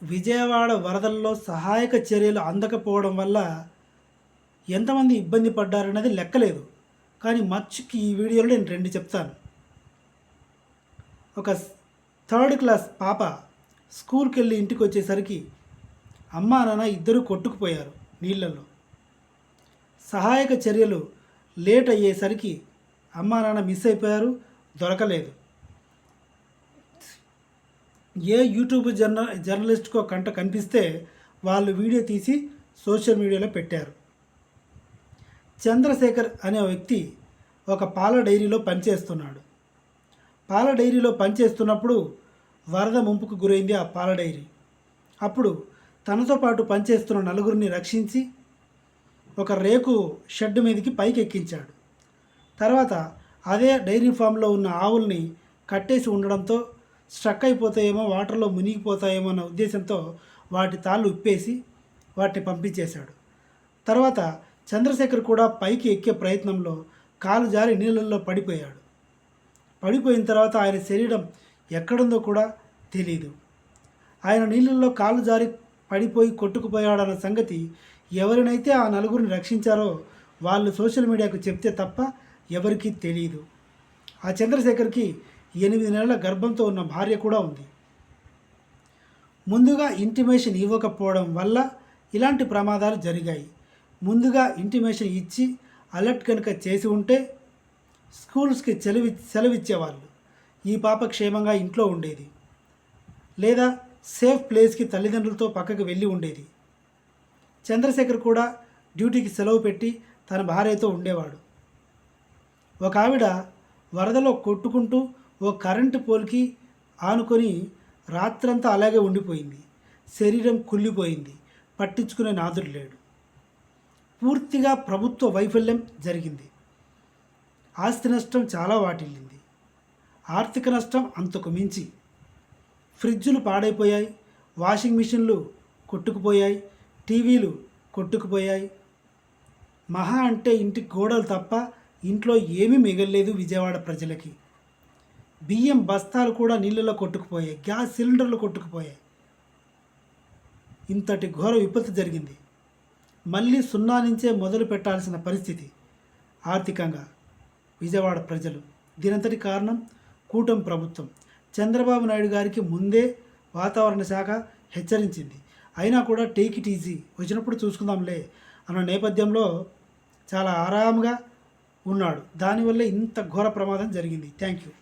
విజయవాడ వరదల్లో సహాయక చర్యలు అందకపోవడం వల్ల ఎంతమంది ఇబ్బంది పడ్డారనేది లెక్కలేదు. కానీ మచ్చుకి ఈ వీడియోలో నేను 2 చెప్తాను. ఒక థర్డ్ క్లాస్ పాప స్కూల్‌కెళ్ళి ఇంటికొచ్చేసరికి అమ్మా, నాన్న ఇద్దరూ కొట్టుకుపోయారు నీళ్ళల్లో. సహాయక చర్యలు లేట్ అయ్యేసరికి అమ్మా, నాన్న మిస్ అయిపోయారు, దొరకలేదు. ఏ యూట్యూబ్ జర్నలిస్ట్కో కంట కనిపిస్తే వాళ్ళు వీడియో తీసి సోషల్ మీడియాలో పెట్టారు. చంద్రశేఖర్ అనే వ్యక్తి ఒక పాల డైరీలో పనిచేస్తున్నాడు. పాల డైరీలో పనిచేస్తున్నప్పుడు వరద ముంపుకు గురైంది ఆ పాల డైరీ. అప్పుడు తనతో పాటు పనిచేస్తున్న నలుగురిని రక్షించి ఒక రేకు షెడ్ మీదకి పైకి ఎక్కించాడు. తర్వాత అదే డైరీ ఫామ్లో ఉన్న ఆవుల్ని కట్టేసి ఉండడంతో స్ట్రక్ అయిపోతాయేమో, వాటర్లో మునిగిపోతాయేమో అన్న ఉద్దేశంతో వాటి తాళ్ళు ఉప్పేసి వాటిని పంపించేశాడు. తర్వాత చంద్రశేఖర్ కూడా పైకి ఎక్కే ప్రయత్నంలో కాలు జారి నీళ్ళల్లో పడిపోయాడు. పడిపోయిన తర్వాత ఆయన శరీరం ఎక్కడుందో కూడా తెలియదు. ఆయన నీళ్ళల్లో కాలు జారి పడిపోయి కొట్టుకుపోయాడన్న సంగతి ఎవరినైతే ఆ నలుగురిని రక్షించారో వాళ్ళు సోషల్ మీడియాకు చెప్తే తప్ప ఎవరికీ తెలియదు. ఆ చంద్రశేఖర్కి 8 నెలల గర్భంతో ఉన్న భార్య కూడా ఉంది. ముందుగా ఇంటిమేషన్ ఇవ్వకపోవడం వల్ల ఇలాంటి ప్రమాదాలు జరిగాయి. ముందుగా ఇంటిమేషన్ ఇచ్చి అలర్ట్ కనుక చేసి ఉంటే స్కూల్స్కి సెలవిచ్చేవాళ్ళు. ఈ పాప క్షేమంగా ఇంట్లో ఉండేది, లేదా సేఫ్ ప్లేస్కి తల్లిదండ్రులతో పక్కకి వెళ్ళి ఉండేది. చంద్రశేఖర్ కూడా డ్యూటీకి సెలవు పెట్టి తన భార్యతో ఉండేవాడు. ఒక ఆవిడ వరదలో కొట్టుకుంటూ ఓ కరెంటు పోల్కి ఆనుకొని రాత్రంతా అలాగే ఉండిపోయింది. శరీరం కుళ్ళిపోయింది. పట్టించుకునే నాదుడు లేడు. పూర్తిగా ప్రభుత్వ వైఫల్యం జరిగింది. ఆస్తి నష్టం చాలా వాటిల్లింది. ఆర్థిక నష్టం అంతకు మించి. ఫ్రిడ్జులు పాడైపోయాయి, వాషింగ్ మిషన్లు కొట్టుకుపోయాయి, టీవీలు కొట్టుకుపోయాయి. మహా అంటే ఇంటి గోడలు తప్ప ఇంట్లో ఏమీ మిగల్లేదు విజయవాడ ప్రజలకి. బియ్యం బస్తాలు కూడా నీళ్ళలో కొట్టుకుపోయాయి, గ్యాస్ సిలిండర్లు కొట్టుకుపోయాయి. ఇంతటి ఘోర విపత్తు జరిగింది. మళ్ళీ 0 నుంచే మొదలు పెట్టాల్సిన పరిస్థితి ఆర్థికంగా విజయవాడ ప్రజలు. దీనంతటి కారణం కూటమి ప్రభుత్వం. చంద్రబాబు నాయుడు గారికి ముందే వాతావరణ శాఖ హెచ్చరించింది. అయినా కూడా టేక్ ఇట్ ఈజీ, వచ్చినప్పుడు చూసుకుందాంలే అన్న నేపథ్యంలో చాలా ఆరాంగా ఉన్నాడు. దానివల్ల ఇంత ఘోర ప్రమాదం జరిగింది. Thank you.